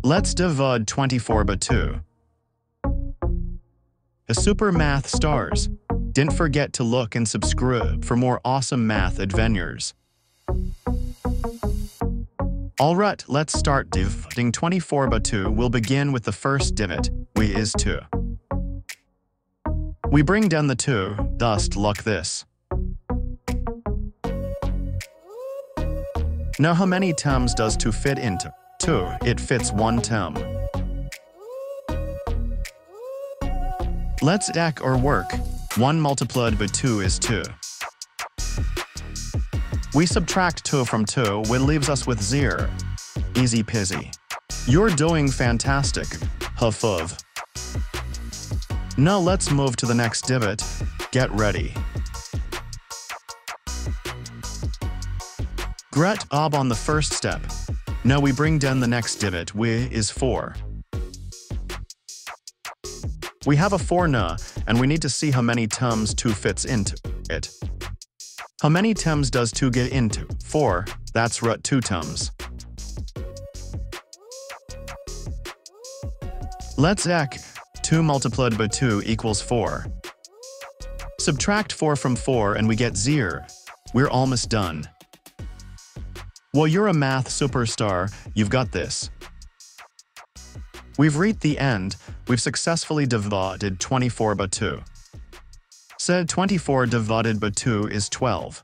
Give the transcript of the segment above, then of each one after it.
Let's divide 24 by 2. A super math stars. Don't forget to look and subscribe for more awesome math adventures. Alright, let's start dividing 24 by 2. We'll begin with the first divot, which is 2. We bring down the 2, thus like this. Now how many terms does 2 fit into? 2, it fits 1 term. Let's act or work. 1 multiplied by 2 is 2. We subtract 2 from 2, which leaves us with 0. Easy peasy. You're doing fantastic. Huff of. Now let's move to the next divot. Get ready. Great job on the first step. Now we bring down the next divot, which is 4. We have a 4 now, and we need to see how many terms 2 fits into it. How many terms does 2 get into? 4. That's right, 2 terms. Let's act. 2 multiplied by 2 equals 4. Subtract 4 from 4 and we get 0. We're almost done. Well, you're a math superstar, you've got this. We've reached the end. We've successfully divided 24 by 2. So 24 divided by 2 is 12.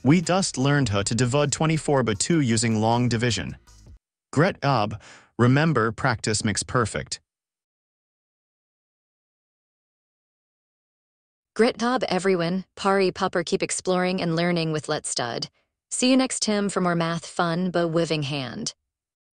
We just learned how to divide 24 by 2 using long division. Great job. Remember, practice makes perfect. Great job, everyone. Pari Pupper, keep exploring and learning with Let's Stud. See you next time for more math fun by Wiving Hand.